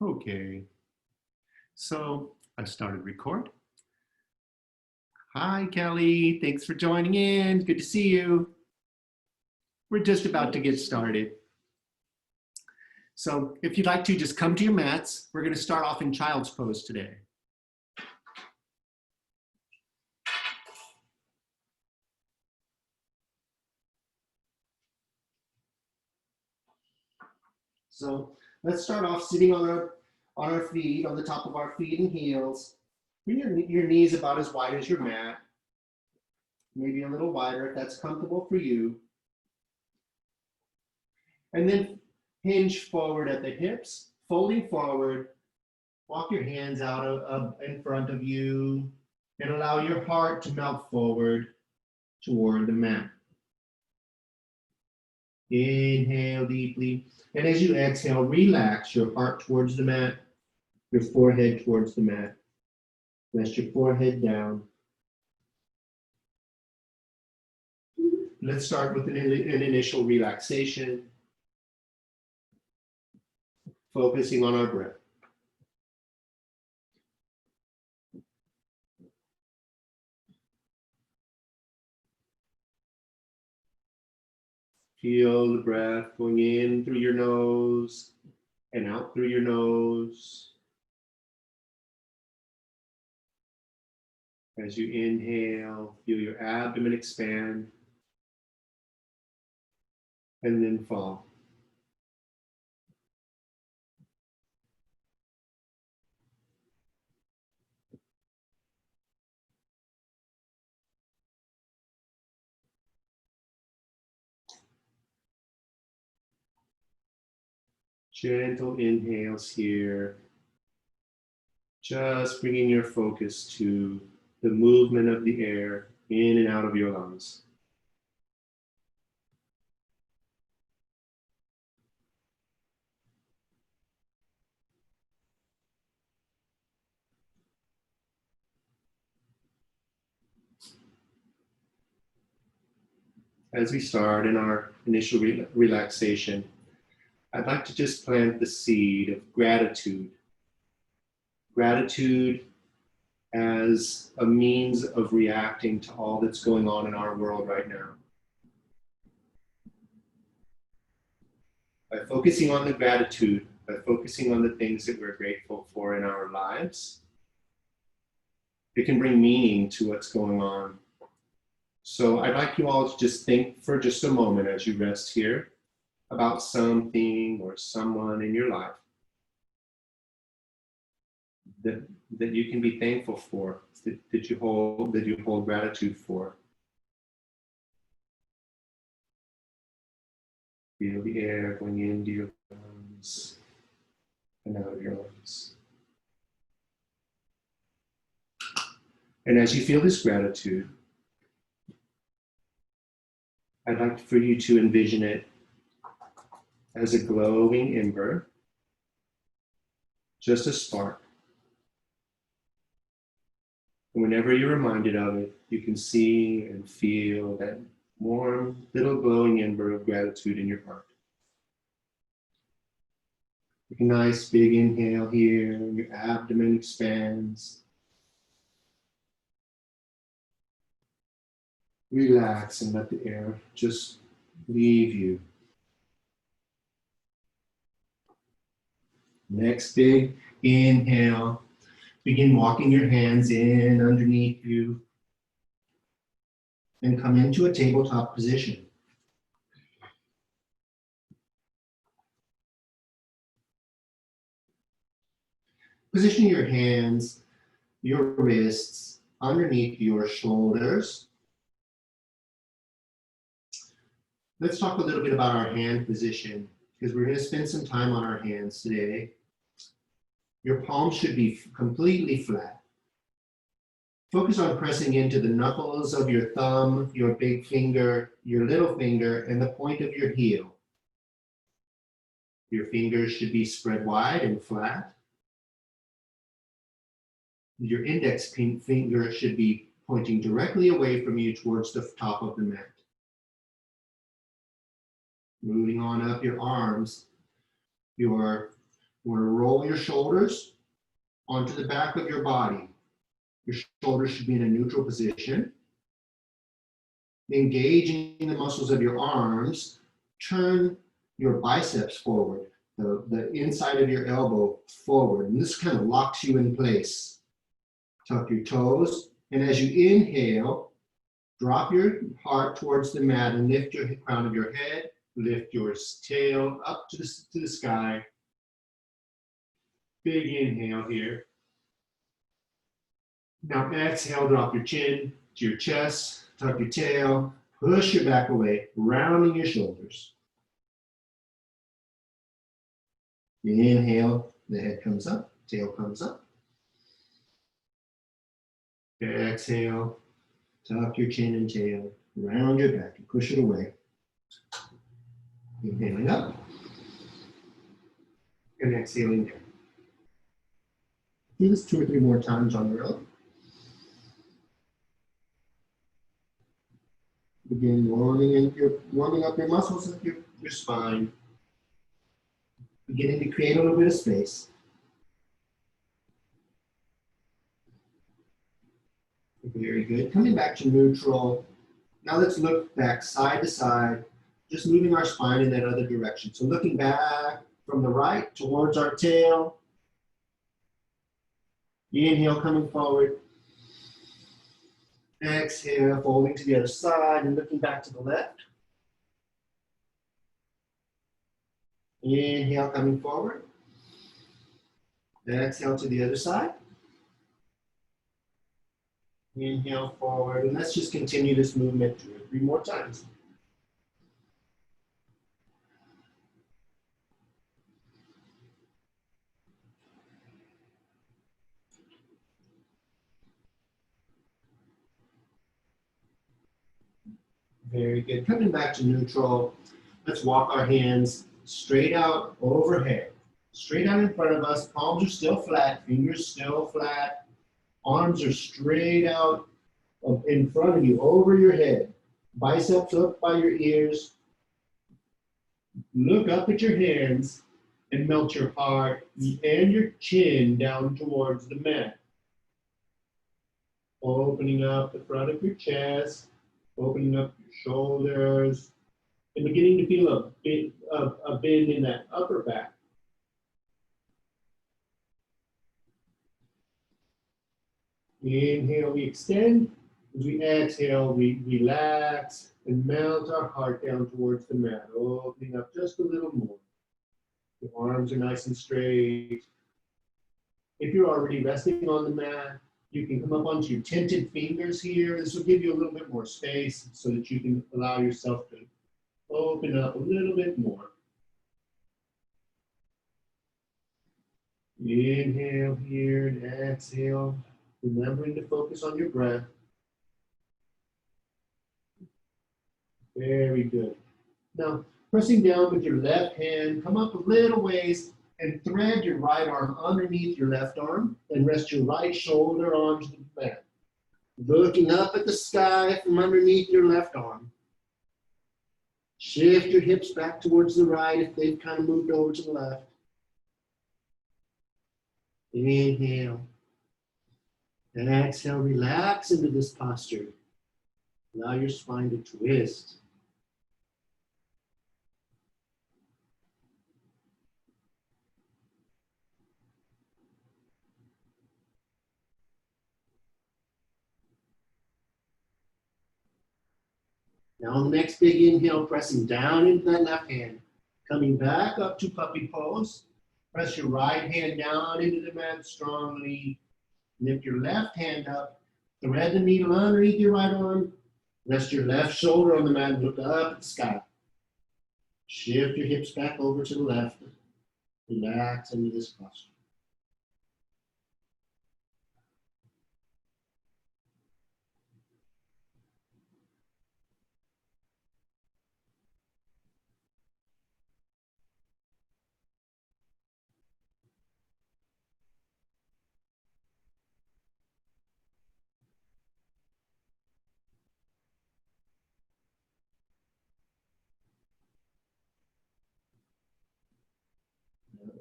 Okay, so I've started record. Hi, Kelly. Thanks for joining in. Good to see you. We're just about to get started. So if you'd like to, just come to your mats. We're going to start off in child's pose today. So let's start off sitting on our feet, on the top of our feet and heels. Bring your knees about as wide as your mat. Maybe a little wider if that's comfortable for you. And then hinge forward at the hips, folding forward. Walk your hands out in front of you and allow your heart to melt forward toward the mat. Inhale deeply. And as you exhale, relax your heart towards the mat, your forehead towards the mat. Rest your forehead down. Let's start with an initial relaxation, focusing on our breath. Feel the breath going in through your nose and out through your nose. As you inhale, feel your abdomen expand and then fall. Gentle inhales here. Just bringing your focus to the movement of the air in and out of your lungs. As we start in our initial relaxation, I'd like to just plant the seed of gratitude. Gratitude as a means of reacting to all that's going on in our world right now. By focusing on the gratitude, by focusing on the things that we're grateful for in our lives, it can bring meaning to what's going on. So I'd like you all to just think for just a moment as you rest here about something or someone in your life that you can be thankful for, that you hold gratitude for. Feel the air going into your lungs and out of your lungs. And as you feel this gratitude, I'd like for you to envision it as a glowing ember, just a spark. And whenever you're reminded of it, you can see and feel that warm, little glowing ember of gratitude in your heart. Take a nice big inhale here, and your abdomen expands. Relax and let the air just leave you. Next big inhale. Begin walking your hands in underneath you and come into a tabletop position. Position your hands, your wrists underneath your shoulders. Let's talk a little bit about our hand position because we're going to spend some time on our hands today. Your palms should be completely flat. Focus on pressing into the knuckles of your thumb, your big finger, your little finger, and the point of your heel. Your fingers should be spread wide and flat. Your index finger should be pointing directly away from you towards the top of the mat. Moving on up your arms, your You want to roll your shoulders onto the back of your body. Your shoulders should be in a neutral position. Engaging the muscles of your arms, turn your biceps forward, the inside of your elbow forward. And this kind of locks you in place. Tuck your toes. And as you inhale, drop your heart towards the mat and lift your crown of your head. Lift your tail up to the sky. Big inhale here. Now exhale, drop your chin to your chest, tuck your tail, push your back away, rounding your shoulders. Inhale, the head comes up, tail comes up. Exhale, tuck your chin and tail, round your back and push it away. Inhaling up and exhaling down. Do this 2 or 3 more times on your own. Begin warming up your muscles of your spine. Beginning to create a little bit of space. Very good. Coming back to neutral. Now let's look back side to side, just moving our spine in that other direction. So looking back from the right towards our tail. Inhale, coming forward. Exhale, folding to the other side and looking back to the left. Inhale, coming forward. Exhale to the other side. Inhale forward, and let's just continue this movement 2 or 3 more times. Very good. Coming back to neutral, let's walk our hands straight out overhead. Straight out in front of us, palms are still flat, fingers still flat, arms are straight out in front of you, over your head. Biceps up by your ears. Look up at your hands and melt your heart and your chin down towards the mat. Opening up the front of your chest, opening up your shoulders, and beginning to feel a bend in that upper back. Inhale, we extend. As we exhale, we relax and melt our heart down towards the mat, opening up just a little more. The arms are nice and straight. If you're already resting on the mat, you can come up onto your tented fingers here. This will give you a little bit more space so that you can allow yourself to open up a little bit more. Inhale here and exhale, remembering to focus on your breath. Very good. Now, pressing down with your left hand, come up a little ways and thread your right arm underneath your left arm and rest your right shoulder onto the mat. Looking up at the sky from underneath your left arm. Shift your hips back towards the right if they've kind of moved over to the left. Inhale. And exhale, relax into this posture. Allow your spine to twist. Now on the next big inhale, pressing down into that left hand, coming back up to puppy pose. Press your right hand down into the mat strongly. Lift your left hand up, thread the needle underneath your right arm. Rest your left shoulder on the mat and look up at the sky. Shift your hips back over to the left. Relax into this posture.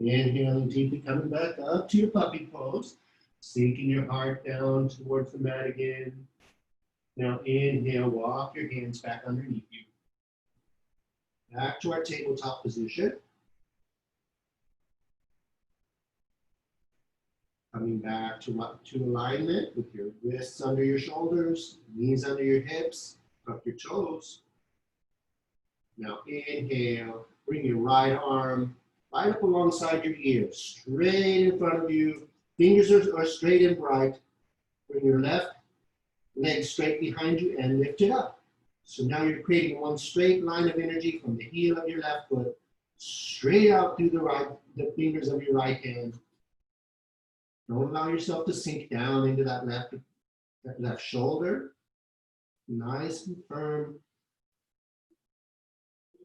Inhaling deeply, coming back up to your puppy pose. Sinking your heart down towards the mat again. Now inhale, walk your hands back underneath you. Back to our tabletop position. Coming back to alignment with your wrists under your shoulders, knees under your hips, tuck your toes. Now inhale, bring your right arm right up alongside your ear, straight in front of you. Fingers are straight and bright. Bring your left leg straight behind you and lift it up. So now you're creating one straight line of energy from the heel of your left foot, straight out through the fingers of your right hand. Don't allow yourself to sink down into that left shoulder. Nice and firm.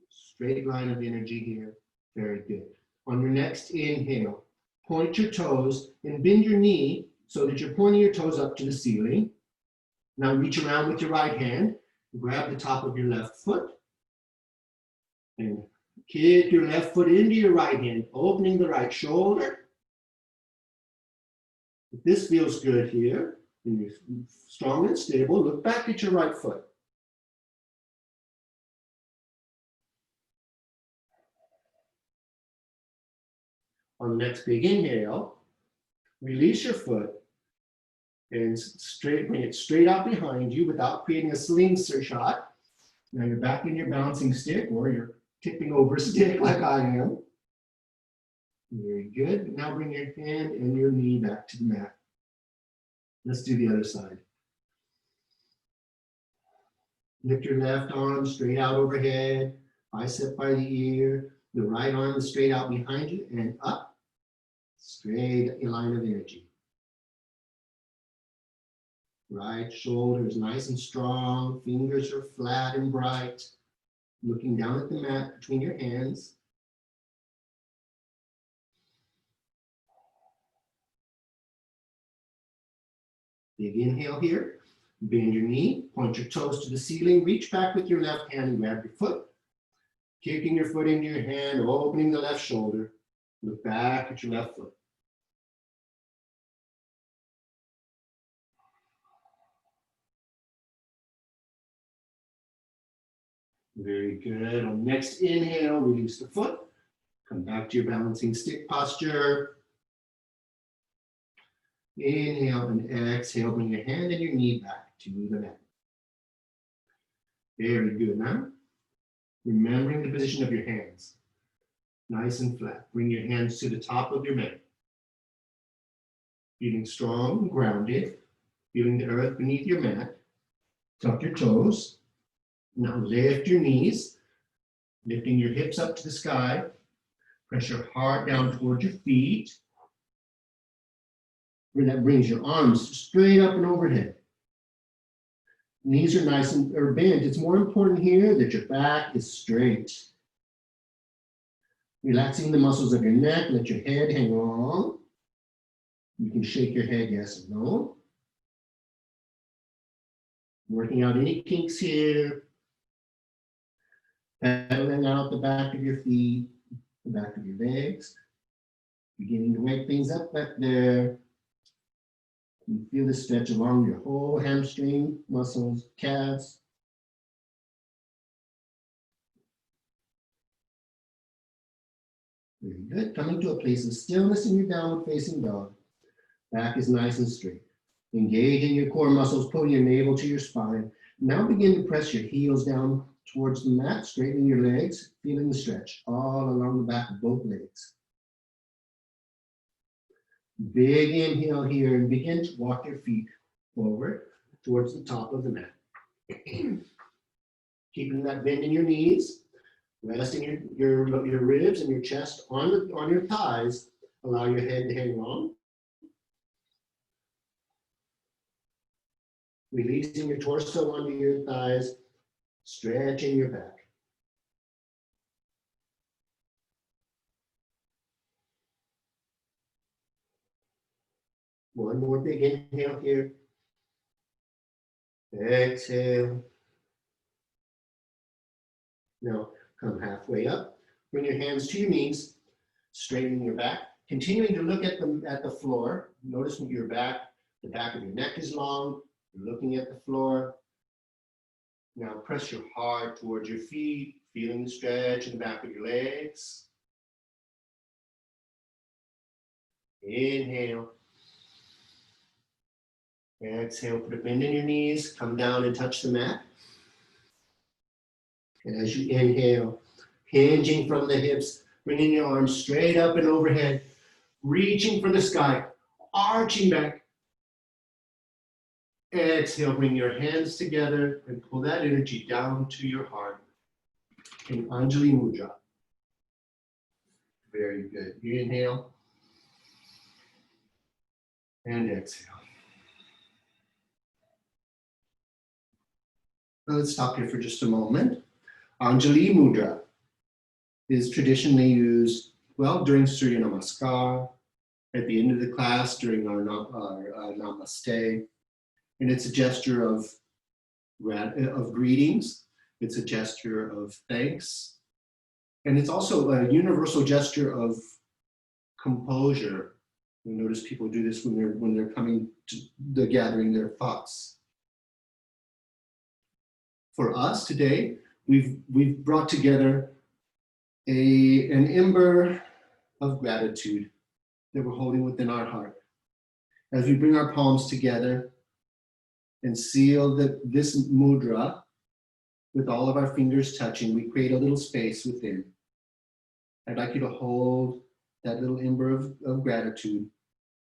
Straight line of energy here. Very good. On your next inhale, point your toes and bend your knee so that you're pointing your toes up to the ceiling. Now reach around with your right hand, grab the top of your left foot, and kick your left foot into your right hand, opening the right shoulder. If this feels good here, and you're strong and stable, look back at your right foot. On the next big inhale, release your foot and bring it straight out behind you without creating a slingshot. Now you're back in your bouncing stick, or you're tipping over a stick like I am. Very good. Now bring your hand and your knee back to the mat. Let's do the other side. Lift your left arm straight out overhead, bicep by the ear. The right arm is straight out behind you and up. Straight line of energy. Right shoulder is nice and strong. Fingers are flat and bright. Looking down at the mat between your hands. Big inhale here. Bend your knee, point your toes to the ceiling, reach back with your left hand and grab your foot. Kicking your foot into your hand, opening the left shoulder. Look back at your left foot. Very good. On next inhale, release the foot. Come back to your balancing stick posture. Inhale and exhale, bring your hand and your knee back to the mat. Very good. Now, remembering the position of your hands. Nice and flat. Bring your hands to the top of your mat. Feeling strong and grounded. Feeling the earth beneath your mat. Tuck your toes. Now lift your knees. Lifting your hips up to the sky. Press your heart down towards your feet. That brings your arms straight up and overhead. Knees are nice and bent. It's more important here that your back is straight. Relaxing the muscles of your neck, let your head hang long. You can shake your head yes or no. Working out any kinks here. Pedaling out the back of your feet, the back of your legs. Beginning to wake things up back there. You feel the stretch along your whole hamstring muscles, calves. Very good. Coming to a place of stillness in your downward facing dog. Back is nice and straight. Engaging your core muscles, pulling your navel to your spine. Now begin to press your heels down towards the mat, straightening your legs, feeling the stretch all along the back of both legs. Big inhale here and begin to walk your feet forward towards the top of the mat. Keeping that bend in your knees, resting your ribs and your chest on your thighs. Allow your head to hang long. Releasing your torso onto your thighs, stretching your back. One more big inhale here. Exhale. Now come halfway up. Bring your hands to your knees. straightening your back. Continuing to look at the floor. Notice your back, the back of your neck is long. You're looking at the floor. Now press your heart towards your feet, feeling the stretch in the back of your legs. Inhale. Exhale, put a bend in your knees, come down and touch the mat. And as you inhale, hinging from the hips, bringing your arms straight up and overhead, reaching for the sky, arching back. Exhale, bring your hands together and pull that energy down to your heart in Anjali Mudra. Very good. Inhale and exhale. Now let's stop here for just a moment. Anjali Mudra is traditionally used, well, during Surya Namaskar, at the end of the class during our Namaste. And it's a gesture of greetings. It's a gesture of thanks. And it's also a universal gesture of composure. You notice people do this when they're coming to the gathering their thoughts. For us today, we've brought together an ember of gratitude that we're holding within our heart. As we bring our palms together and seal this mudra with all of our fingers touching, we create a little space within. I'd like you to hold that little ember of gratitude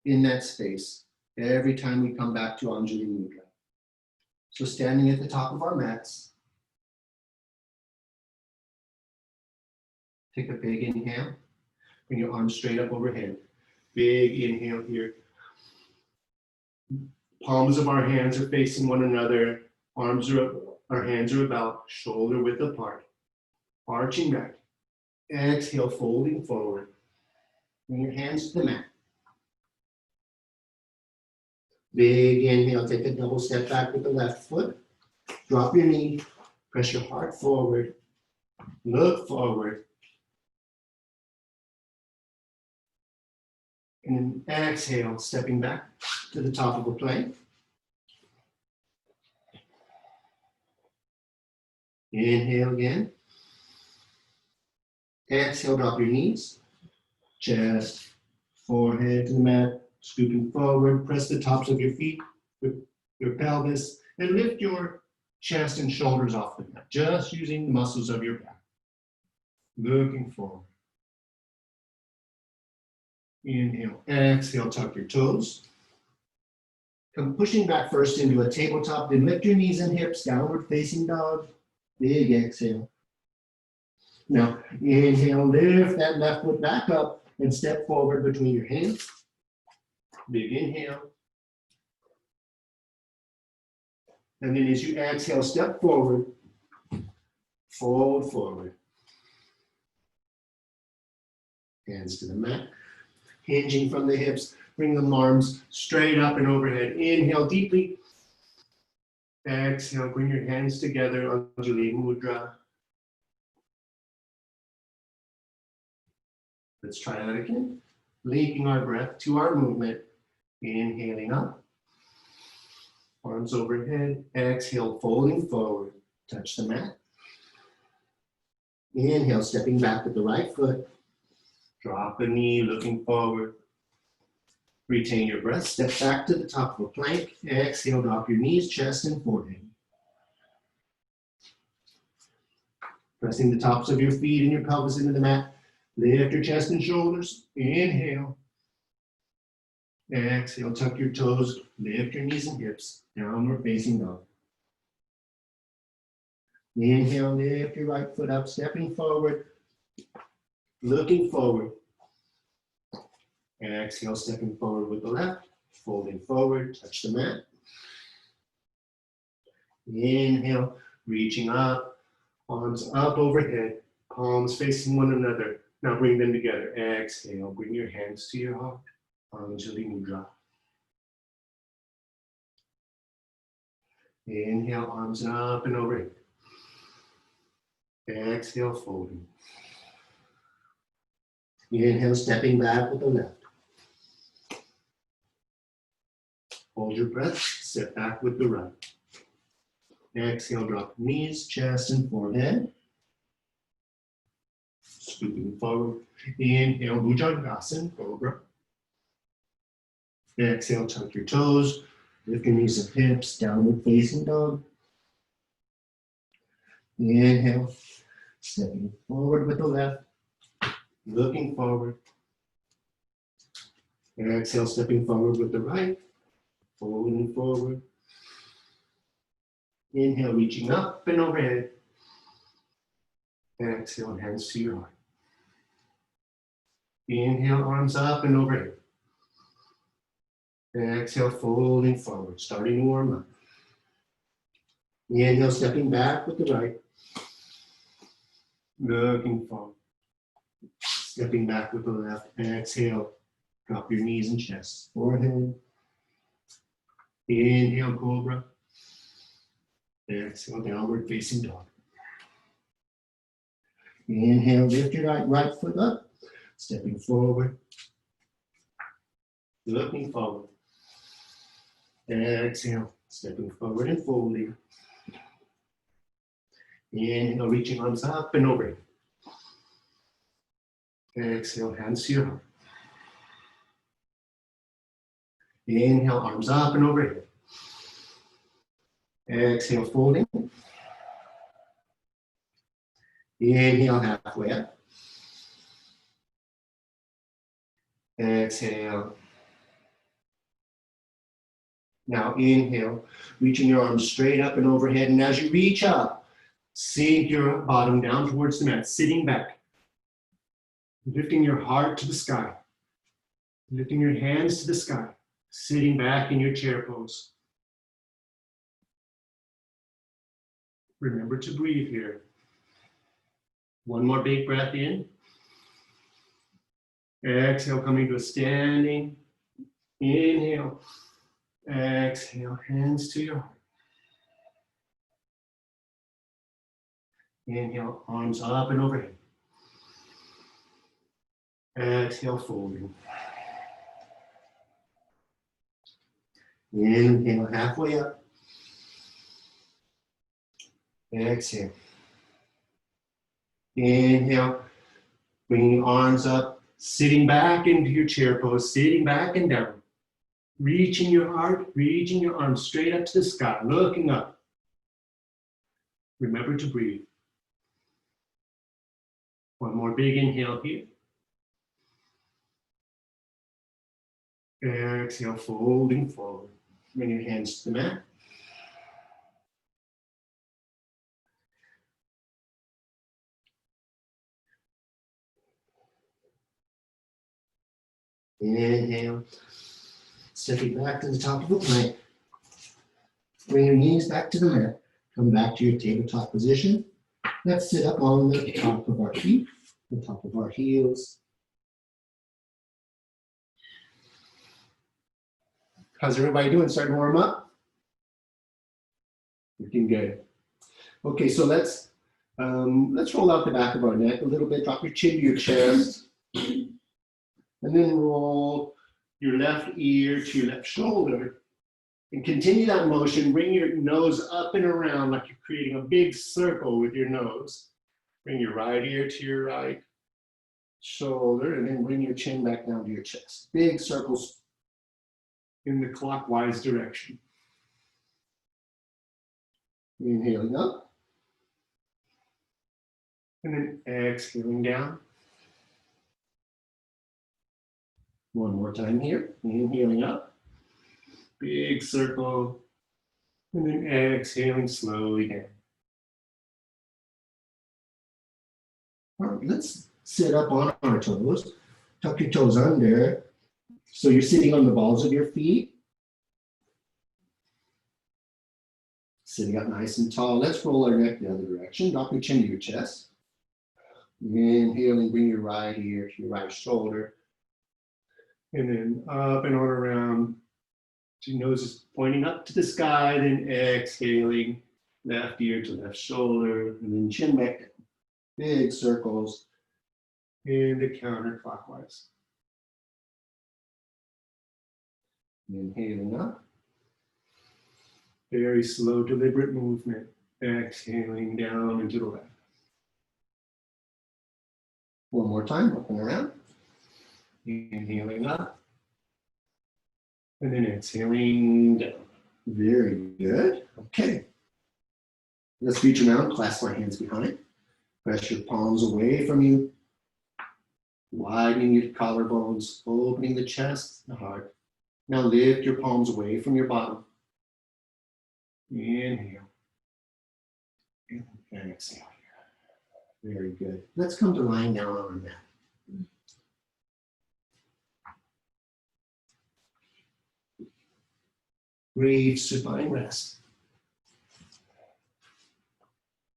in that space every time we come back to Anjali Mudra. So standing at the top of our mats, take a big inhale, bring your arms straight up overhead. Big inhale here. Palms of our hands are facing one another. Our hands are about shoulder width apart. Arching back. Exhale, folding forward. Bring your hands to the mat. Big inhale, take a double step back with the left foot. Drop your knee, press your heart forward. Look forward. And then exhale, stepping back to the top of a plank. Inhale again. Exhale, drop your knees. Chest, forehead to the mat, scooping forward. Press the tops of your feet with your pelvis and lift your chest and shoulders off the mat, just using the muscles of your back. Looking forward. Inhale, exhale, tuck your toes. Come pushing back first into a tabletop, then lift your knees and hips, downward facing dog. Big exhale. Now, inhale, lift that left foot back up and step forward between your hands. Big inhale. And then as you exhale, step forward, fold forward. Hands to the mat. Hinging from the hips, bring the arms straight up and overhead. Inhale deeply. Exhale, bring your hands together, Anjali Mudra. Let's try that again. Linking our breath to our movement. Inhaling up. Arms overhead. Exhale, folding forward. Touch the mat. Inhale, stepping back with the right foot. Drop a knee, looking forward. Retain your breath. Step back to the top of a plank. Exhale, drop your knees, chest, and forehead. Pressing the tops of your feet and your pelvis into the mat. Lift your chest and shoulders. Inhale. Exhale, tuck your toes. Lift your knees and hips. Downward facing dog. Inhale, lift your right foot up, stepping forward. Looking forward. And exhale, stepping forward with the left, folding forward, touch the mat. Inhale, reaching up, arms up overhead, palms facing one another. Now bring them together. Exhale, bring your hands to your heart. Anjali Mudra. Inhale, arms up and overhead. Exhale, folding. Inhale, stepping back with the left. Hold your breath, step back with the right. Exhale, drop knees, chest, and forehead. Scooping forward. Inhale, Bhujangasana, Cobra. Exhale, tuck your toes, lift your knees and hips, downward facing dog. Inhale, stepping forward with the left, looking forward. Exhale, stepping forward with the right, folding forward. Inhale, reaching up and overhead. Exhale, hands to your heart. Inhale, arms up and overhead. Exhale, folding forward, starting to warm up. Inhale, stepping back with the right. Looking forward. Stepping back with the left. Exhale, drop your knees and chest. Forehead. Inhale, Cobra. Exhale, downward facing dog. Inhale, lift your right foot up. Stepping forward. Looking forward. Exhale, stepping forward and folding. Inhale, reaching arms up and over. Exhale, hands to your heart. Inhale, arms up and overhead. Exhale, folding. Inhale, halfway up. Exhale. Now inhale, reaching your arms straight up and overhead. And as you reach up, sink your bottom down towards the mat, sitting back. Lifting your heart to the sky. Lifting your hands to the sky. Sitting back in your chair pose. Remember to breathe here. One more big breath in. Exhale, coming to a standing. Inhale. Exhale, hands to your heart. Inhale, arms up and overhead. Exhale, folding. Inhale, halfway up. Exhale. Inhale, bringing your arms up, sitting back into your chair pose, sitting back and down. Reaching your heart, reaching your arms straight up to the sky, looking up. Remember to breathe. One more big inhale here. Exhale, folding forward. Bring your hands to the mat. Inhale. Stepping back to the top of the plank. Bring your knees back to the mat. Come back to your tabletop position. Let's sit up on the top of our feet, the top of our heels. How's everybody doing? Starting to warm up? Looking good. Okay, so let's roll out the back of our neck a little bit. Drop your chin to your chest. And then roll your left ear to your left shoulder. And continue that motion. Bring your nose up and around like you're creating a big circle with your nose. Bring your right ear to your right shoulder. And then bring your chin back down to your chest. Big circles in the clockwise direction. Inhaling up. And then exhaling down. One more time here. Inhaling up. Big circle. And then exhaling slowly down. All right, let's sit up on our toes. Tuck your toes under. So you're sitting on the balls of your feet. Sitting up nice and tall. Let's roll our neck the other direction. Drop your chin to your chest. Inhaling, bring your right ear to your right shoulder. And then up and on around. So your nose is pointing up to the sky. Then exhaling, left ear to left shoulder. And then chin back down. Big circles. and counterclockwise. Inhaling up. Very slow, deliberate movement. Exhaling down and to the left. One more time, looking around. Inhaling up. And then exhaling down. Very good. Okay. Let's reach around, clasp our hands behind. Press your palms away from you. Widening your collarbones, opening the chest, the heart. Now lift your palms away from your bottom. Inhale. And exhale here. Very good. Let's come to lying down on our mat. Breathe, supine rest.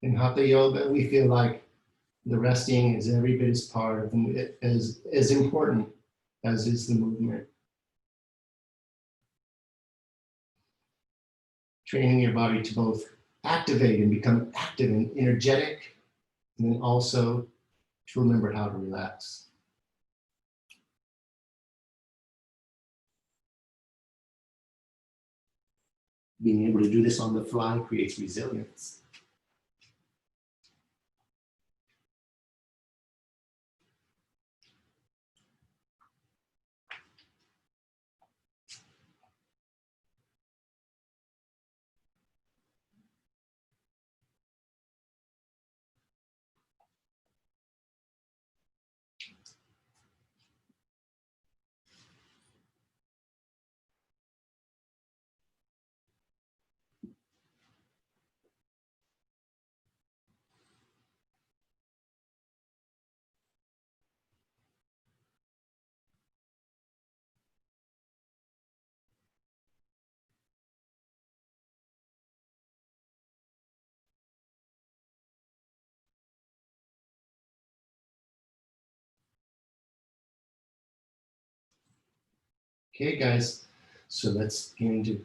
In Hatha Yoga, we feel like the resting is every bit as part of it, as important as is the movement. Training your body to both activate and become active and energetic, and then also to remember how to relax. Being able to do this on the fly creates resilience. Okay, guys, so let's get into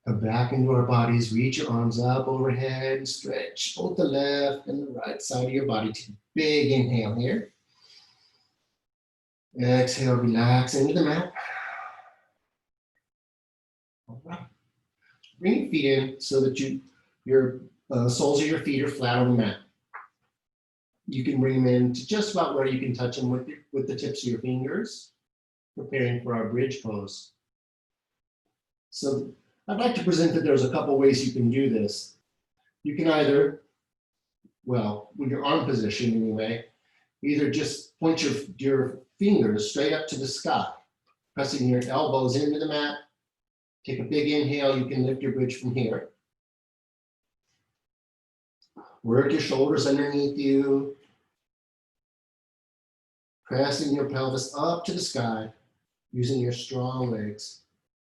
back into our bodies. Reach your arms up overhead, stretch both the left and the right side of your body. Take a big inhale here. Exhale, relax into the mat. All right. Bring your feet in so that your soles of your feet are flat on the mat. You can bring them in to just about where you can touch them with the tips of your fingers, preparing for our bridge pose. So I'd like to present that there's a couple ways you can do this. You can either, well, with your arm position anyway, either just point your fingers straight up to the sky, pressing your elbows into the mat. Take a big inhale, you can lift your bridge from here. Work your shoulders underneath you. Pressing your pelvis up to the sky, using your strong legs.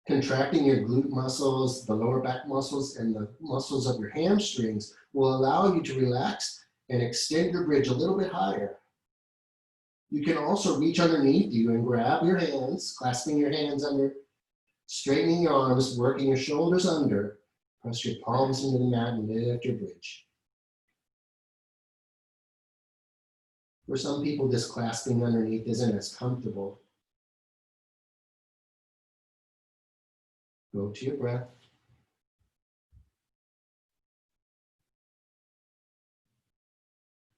Contracting your glute muscles, the lower back muscles, and the muscles of your hamstrings will allow you to relax and extend your bridge a little bit higher. You can also reach underneath you and grab your hands, clasping your hands under, straightening your arms, working your shoulders under. Press your palms into the mat and lift your bridge. For some people, this clasping underneath isn't as comfortable. Go to your breath.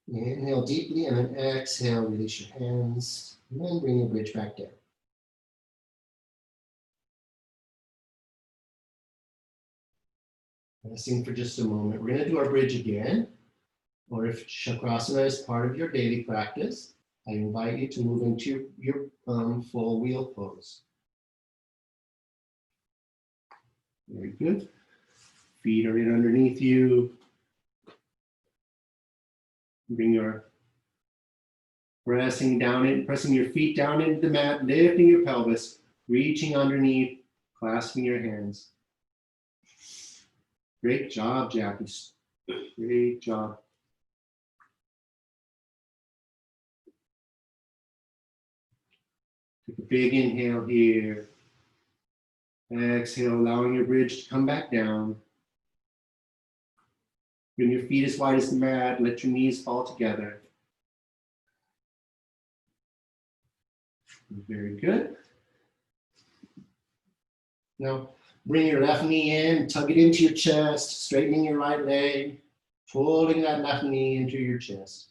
Inhale deeply and then exhale, release your hands, and then bring your bridge back down. Resting for just a moment. We're going to do our bridge again, or if Chakrasana is part of your daily practice, I invite you to move into your full wheel pose. Very good. Feet are in underneath you. Bring your pressing your feet down into the mat, lifting your pelvis, reaching underneath, clasping your hands. Great job, Jackie. Great job. Take a big inhale here. Exhale, allowing your bridge to come back down. Bring your feet as wide as the mat. Let your knees fall together. Very good. Now, bring your left knee in, tug it into your chest, straightening your right leg, pulling that left knee into your chest.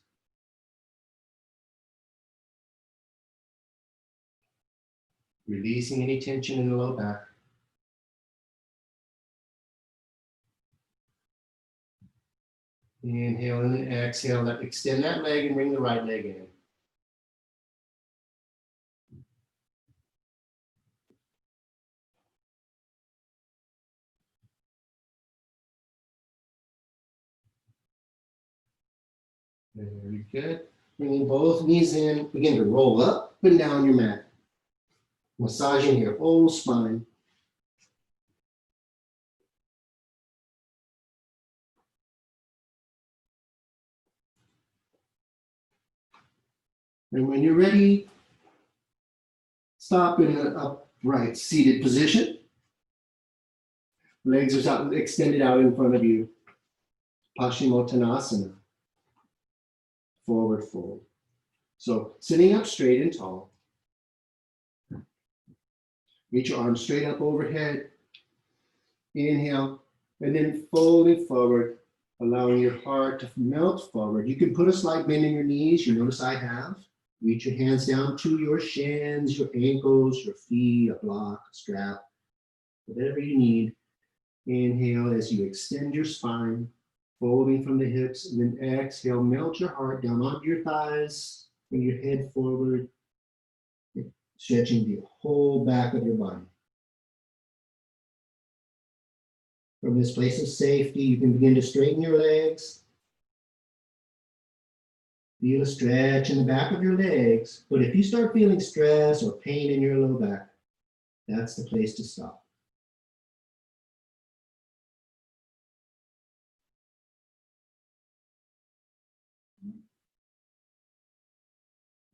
Releasing any tension in the low back. Inhale and then exhale. Extend that leg and bring the right leg in. Very good. Bringing both knees in, begin to roll up and down your mat. Massaging your whole spine. And when you're ready, stop in an upright seated position. Legs are extended out in front of you. Paschimottanasana. Forward fold. So sitting up straight and tall. Reach your arms straight up overhead. Inhale, and then folding forward, allowing your heart to melt forward. You can put a slight bend in your knees. You notice I have. Reach your hands down to your shins, your ankles, your feet, a block, a strap, whatever you need. Inhale as you extend your spine, folding from the hips, and then exhale, melt your heart down onto your thighs, bring your head forward, stretching the whole back of your body. From this place of safety, you can begin to straighten your legs. Feel a stretch in the back of your legs, but if you start feeling stress or pain in your low back, that's the place to stop.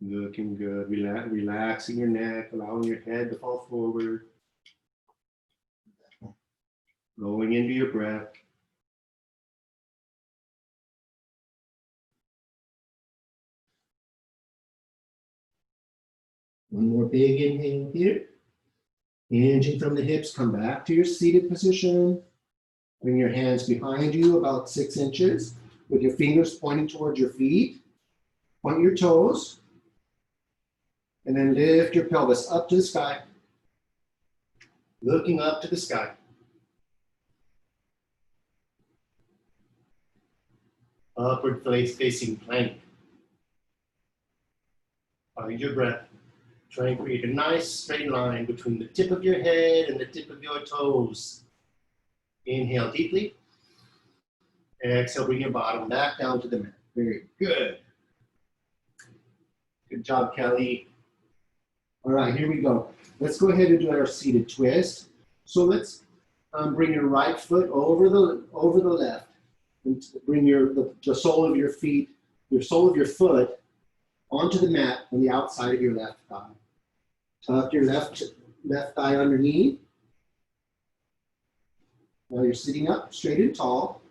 Looking good. Relaxing your neck, allowing your head to fall forward. Rolling into your breath. One more big inhale here. Hinging from the hips, come back to your seated position. Bring your hands behind you about 6 inches with your fingers pointing towards your feet. Point your toes. And then lift your pelvis up to the sky. Looking up to the sky. Upward facing plank. Find your breath. Try and create a nice straight line between the tip of your head and the tip of your toes. Inhale deeply. Exhale, bring your bottom back down to the mat. Very good. Good job, Kelly. All right, here we go. Let's go ahead and do our seated twist. So let's bring your right foot over the left. And bring the sole of your feet, your sole of your foot onto the mat on the outside of your left thigh. Tuck your left thigh underneath. While you're sitting up straight and tall,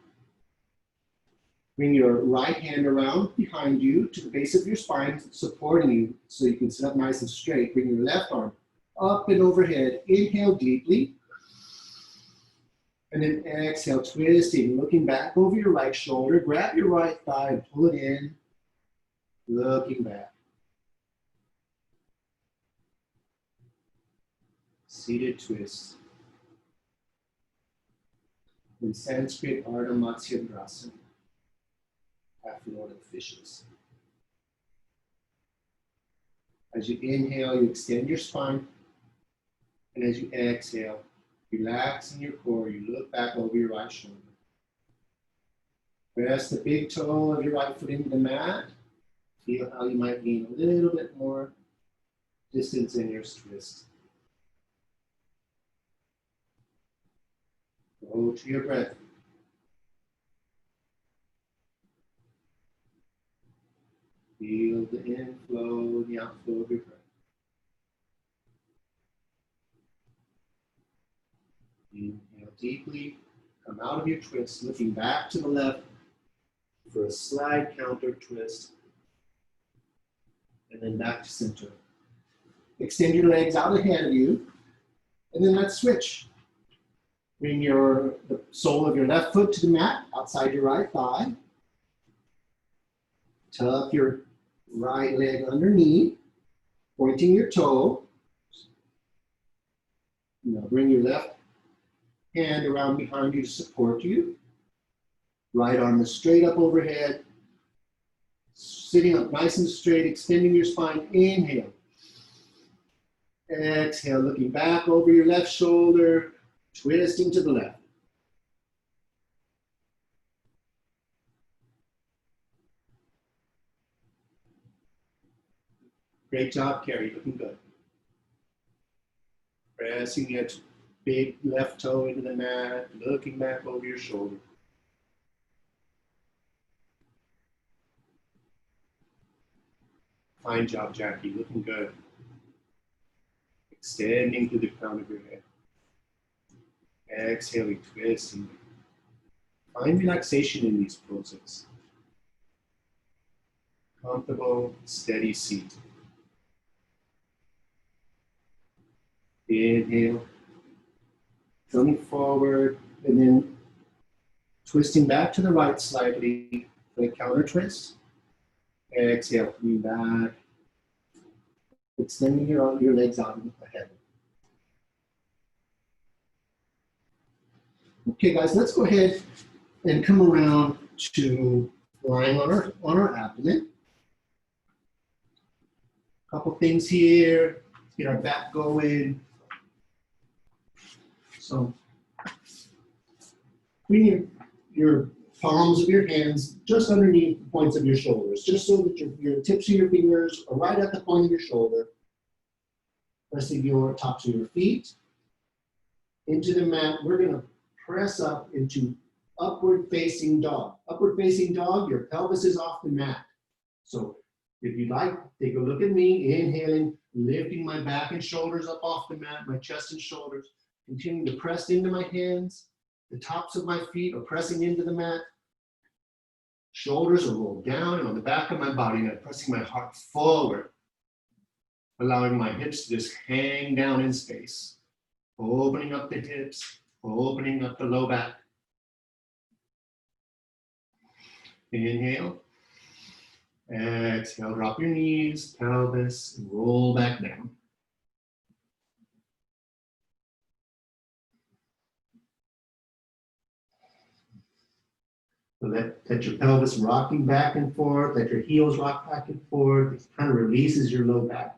bring your right hand around behind you to the base of your spine, supporting you so you can sit up nice and straight. Bring your left arm up and overhead. Inhale deeply. And then exhale, twisting, looking back over your right shoulder. Grab your right thigh and pull it in, looking back. Seated twist. In Sanskrit, Ardha Matsyendrasana, half Lord of the Fishes. As you inhale, you extend your spine. And as you exhale, relax in your core. You look back over your right shoulder. Press the big toe of your right foot into the mat. Feel how you might gain a little bit more distance in your twist. Go to your breath. Feel the inflow, the outflow of your breath. Inhale deeply, come out of your twist, looking back to the left for a slide counter twist, and then back to center. Extend your legs out ahead of you. And then let's switch. Bring the sole of your left foot to the mat, outside your right thigh. Tuck your right leg underneath, pointing your toe. Now bring your left hand around behind you to support you. Right arm is straight up overhead. Sitting up nice and straight, extending your spine. Inhale. Exhale, looking back over your left shoulder, twisting to the left. Great job, Carrie, looking good. Pressing your big left toe into the mat, looking back over your shoulder. Fine job, Jackie, looking good. Extending to the crown of your head. Exhaling, twisting. Find relaxation in these poses. Comfortable, steady seat. Inhale. Coming forward, and then twisting back to the right slightly for the counter twist. Exhale, coming back. Extending your legs out ahead. Okay, guys, let's go ahead and come around to lying on our abdomen. Couple things here. Let's get our back going. So, bring your palms of your hands just underneath the points of your shoulders, just so that your tips of your fingers are right at the point of your shoulder. Pressing your tops of your feet into the mat. We're going to press up into upward facing dog. Upward facing dog, your pelvis is off the mat. So if you'd like, take a look at me, inhaling, lifting my back and shoulders up off the mat, my chest and shoulders, continuing to press into my hands. The tops of my feet are pressing into the mat. Shoulders are rolled down and on the back of my body, and I'm pressing my heart forward, allowing my hips to just hang down in space. Opening up the hips, opening up the low back. Inhale. Exhale, drop your knees, pelvis, and roll back down. So let your pelvis rocking back and forth, let your heels rock back and forth. It kind of releases your low back.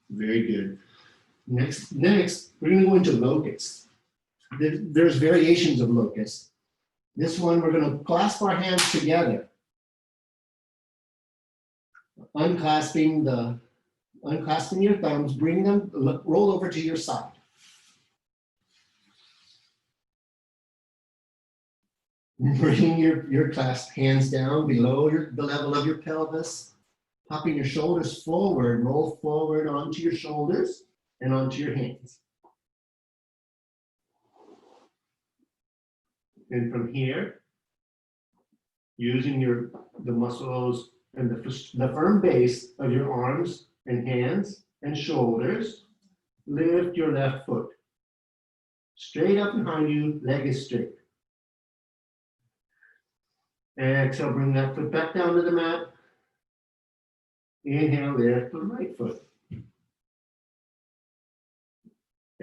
Very good. Next, we're going to go into locust. There's variations of locust. This one, we're going to clasp our hands together, unclasping your thumbs, bring them, roll over to your side. Bring your clasped hands down below the level of your pelvis, popping your shoulders forward, roll forward onto your shoulders and onto your hands. And from here, using the muscles and the firm base of your arms and hands and shoulders, lift your left foot. Straight up behind you, leg is straight. Exhale, bring that foot back down to the mat. Inhale, lift the right foot.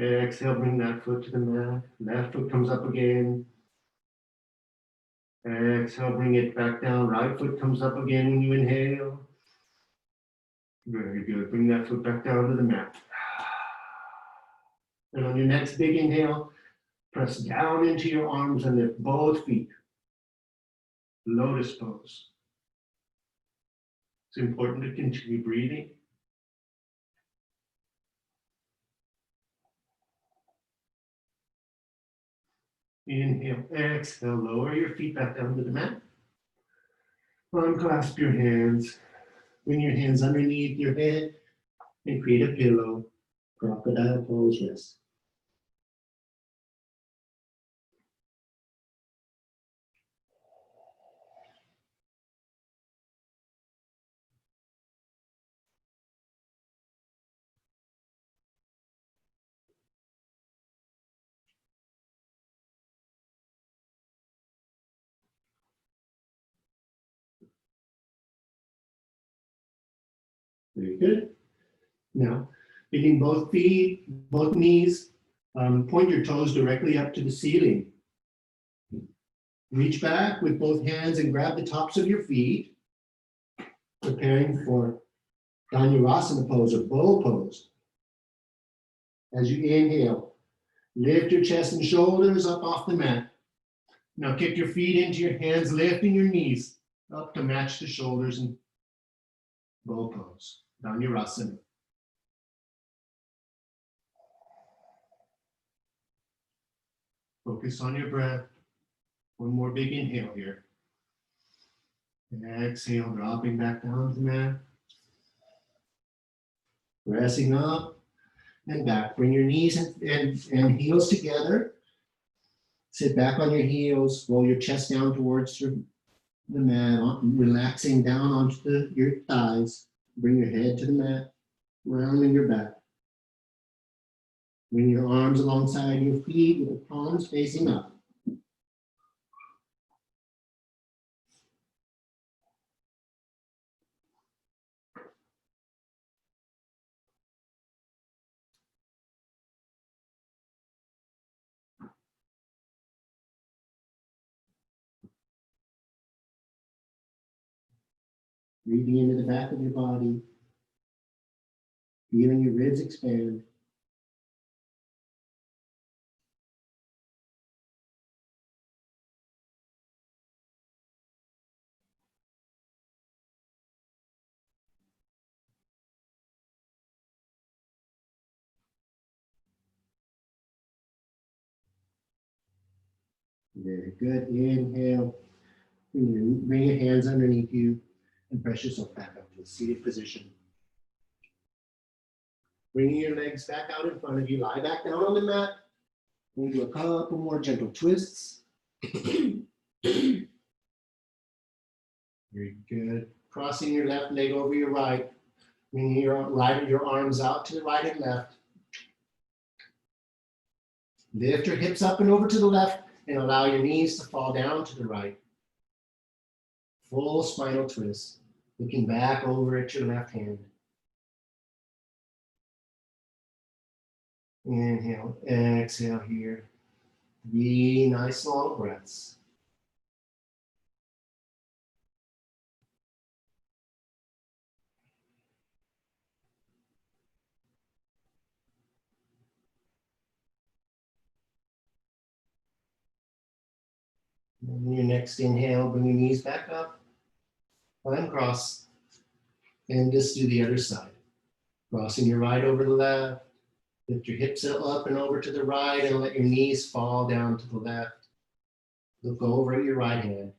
Exhale, bring that foot to the mat. Left foot comes up again. Exhale, bring it back down. Right foot comes up again when you inhale. Very good. Bring that foot back down to the mat. And on your next big inhale, press down into your arms and lift both feet. Lotus pose. It's important to continue breathing. Inhale, exhale, lower your feet back down to the mat. Unclasp your hands. Bring your hands underneath your head and create a pillow. Crocodile pose, yes. Very good. Now, bending both feet, both knees, point your toes directly up to the ceiling. Reach back with both hands and grab the tops of your feet, preparing for Dhanurasana pose or bow pose. As you inhale, lift your chest and shoulders up off the mat. Now kick your feet into your hands, lifting your knees up to match the shoulders and bow pose, Dhanurasana. Focus on your breath. One more big inhale here. And exhale, dropping back down to the mat. Pressing up and back. Bring your knees and heels together. Sit back on your heels. Roll your chest down towards the mat, relaxing down onto your thighs. Bring your head to the mat, rounding your back. Bring your arms alongside your feet with the palms facing up. Breathing into the back of your body, feeling your ribs expand. Very good. Inhale. Bring your hands underneath you and press yourself back up to a seated position. Bringing your legs back out in front of you. Lie back down on the mat. We'll do a couple more gentle twists. Very good. Crossing your left leg over your right. Bringing your arms out to the right and left. Lift your hips up and over to the left and allow your knees to fall down to the right. Full spinal twist. Looking back over at your left hand. Inhale, exhale here. 3 nice long breaths. And your next inhale, bring your knees back up. Uncross. And just do the other side. Crossing your right over the left. Lift your hips up and over to the right and let your knees fall down to the left. Look over at your right hand.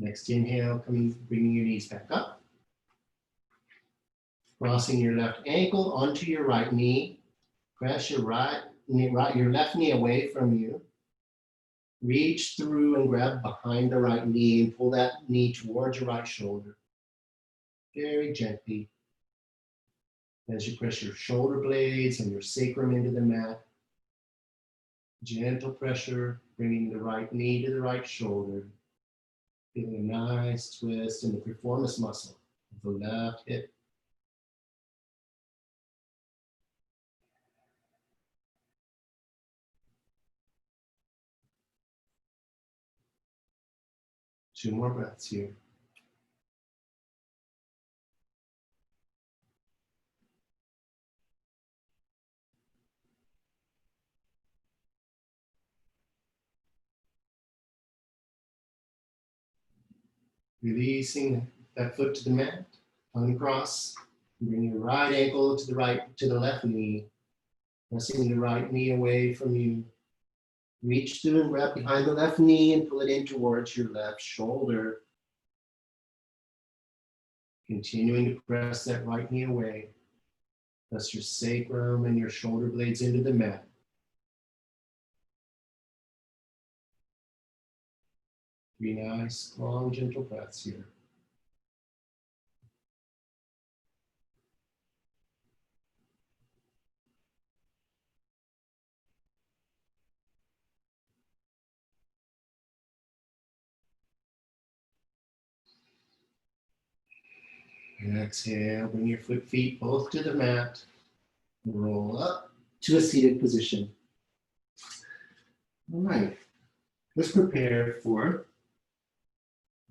Next inhale, bringing your knees back up. Crossing your left ankle onto your right knee. Press your your left knee away from you. Reach through and grab behind the right knee and pull that knee towards your right shoulder. Very gently. As you press your shoulder blades and your sacrum into the mat. Gentle pressure, bringing the right knee to the right shoulder. Feeling a nice twist in the piriformis muscle of the left hip. Two more breaths here. Releasing that foot to the mat, uncross, bring your right ankle to the left knee, pressing the right knee away from you. Reach through and grab behind the left knee and pull it in towards your left shoulder. Continuing to press that right knee away. Press your sacrum and your shoulder blades into the mat. Three nice, long, gentle breaths here. And exhale, bring your feet both to the mat. Roll up to a seated position. All right, let's prepare for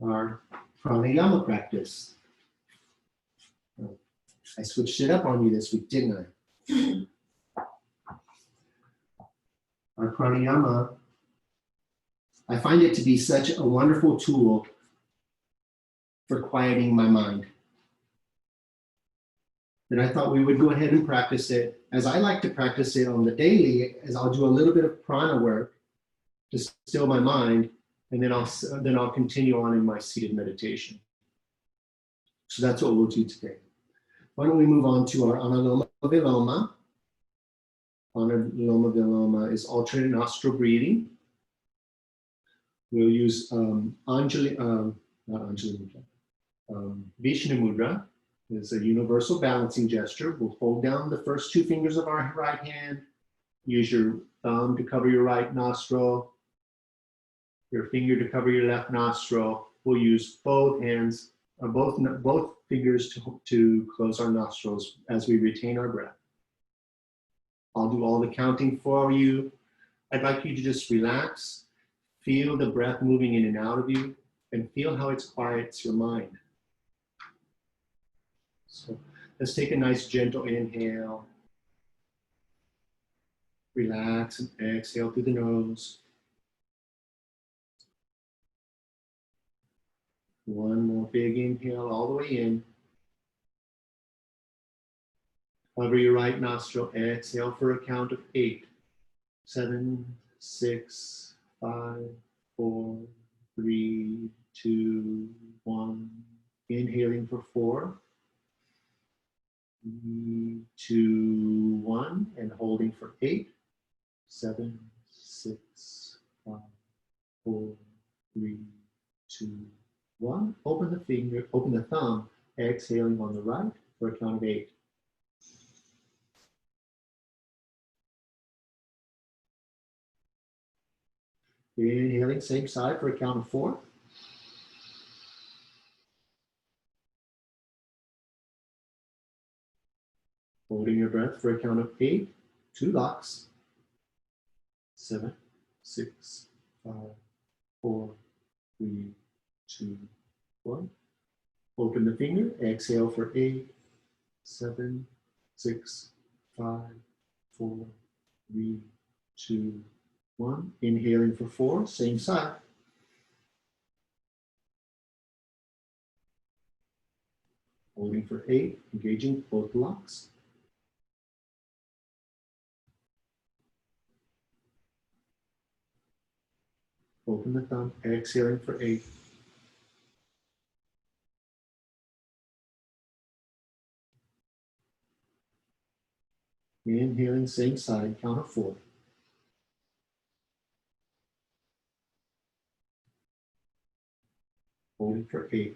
our pranayama practice. I switched it up on you this week, didn't I? Our pranayama, I find it to be such a wonderful tool for quieting my mind that I thought we would go ahead and practice it as I like to practice it on the daily, as I'll do a little bit of prana work to still my mind, and then I'll continue on in my seated meditation. So that's what we'll do today. Why don't we move on to our Anuloma Viloma. Anuloma Viloma is alternate nostril breathing. We'll use Vishnu Mudra. It's a universal balancing gesture. We'll hold down the first two fingers of our right hand. Use your thumb to cover your right nostril, your finger to cover your left nostril. We'll use both hands, both fingers to close our nostrils as we retain our breath. I'll do all the counting for you. I'd like you to just relax, feel the breath moving in and out of you, and feel how it quiets your mind. So let's take a nice gentle inhale. Relax and exhale through the nose. One more big inhale all the way in. Cover your right nostril. Exhale for a count of 8, 7, 6, 5, 4, 3, 2, 1. Inhaling for 4, 3, 2, 1, and holding for 8, 7, 6, 5, 4, 3, 2, 1. Open the thumb, exhaling on the right for a count of 8. Inhaling, same side for a count of 4. Holding your breath for a count of 8. 2 locks. 7, 6, 5, 4, 3, 2, 1. Open the finger, exhale for 8, 7, 6, 5, 4, 3, 2, 1. Inhaling for 4, same side. Holding for 8, engaging both locks. Open the thumb, exhaling for 8. Inhaling, same side, count of 4. Holding for 8.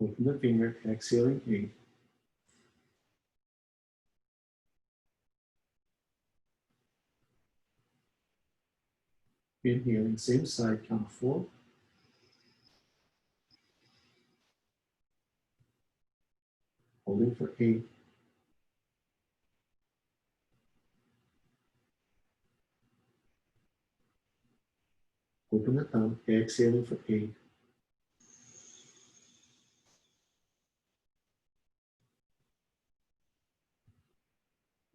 Open the finger, exhaling 8. Inhaling, same side, count of 4. Holding for 8. Open the thumb, exhaling for 8.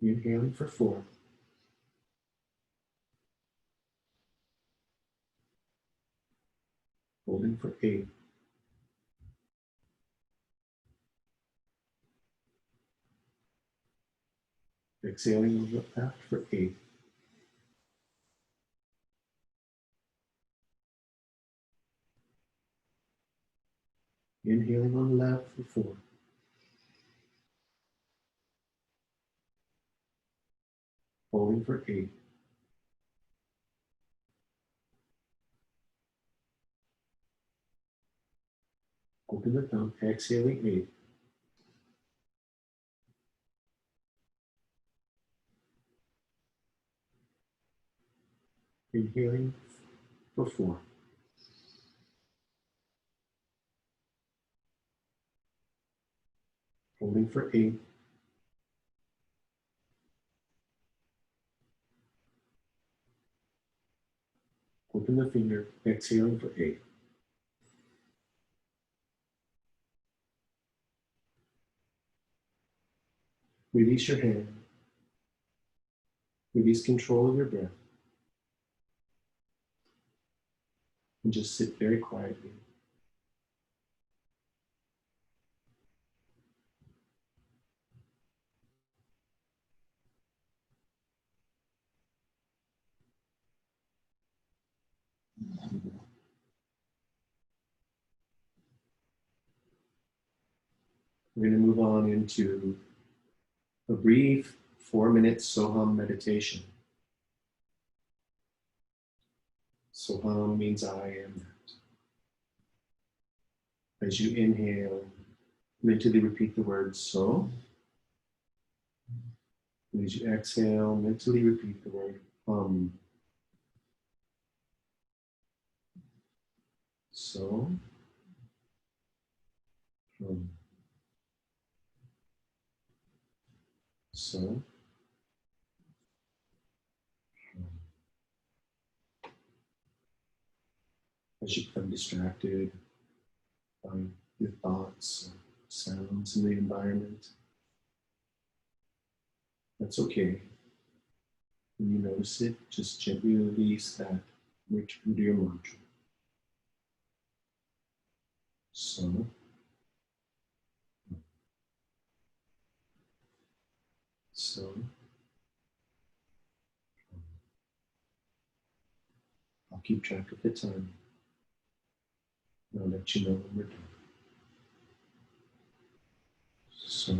Inhaling for 4. Holding for 8. Exhaling on the left for 8. Inhaling on the left for 4. Holding for 8. Open the thumb, exhaling 8. Inhaling for 4. Holding for 8. Open the finger, exhaling for 8. Release your hand. Release control of your breath. And just sit very quietly. We're going to move on into a brief 4-minute Soham meditation. Soham means I am that. As you inhale, mentally repeat the word so. And as you exhale, mentally repeat the word so, so, as you become distracted by your thoughts, or sounds in the environment, that's okay. When you notice it, just gently release that, return to your mantra. So, so, I'll keep track of the time. And I'll let you know when we're done. So,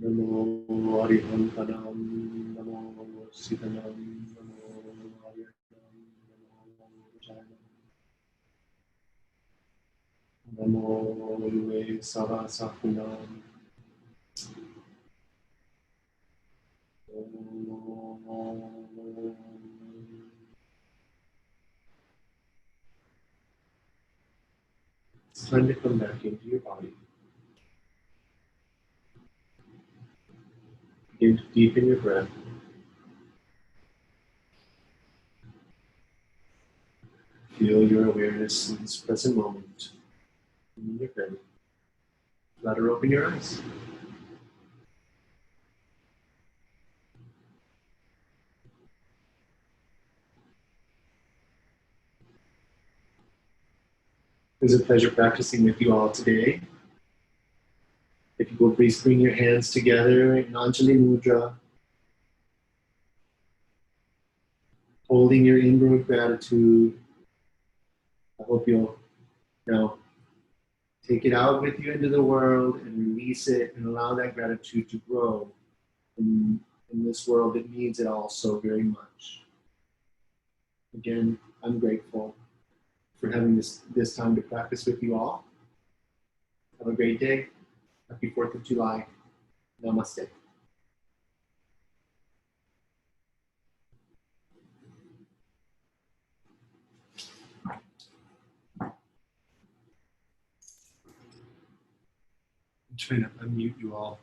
Namo Arihantanam, Namo Sitanam, Namo Arihantanam, Namo Jayanam, Namo Yuve Savasakunam, It's time to come back into your body. Begin to deepen your breath. Feel your awareness in this present moment. When you're ready, let her open your eyes. It was a pleasure practicing with you all today. If you will please bring your hands together in Anjali Mudra, holding your inward gratitude. I hope you'll now take it out with you into the world and release it and allow that gratitude to grow in this world that needs it all so very much. Again, I'm grateful for having this time to practice with you all. Have a great day. Happy 4th of July. Namaste. I'm trying to unmute you all.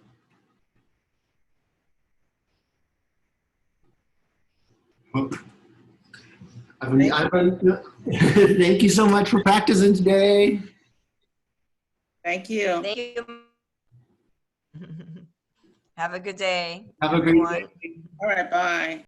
Thank you so much for practicing today. Thank you. Thank you. Have a good day. Have a great everyone. day. All right, bye.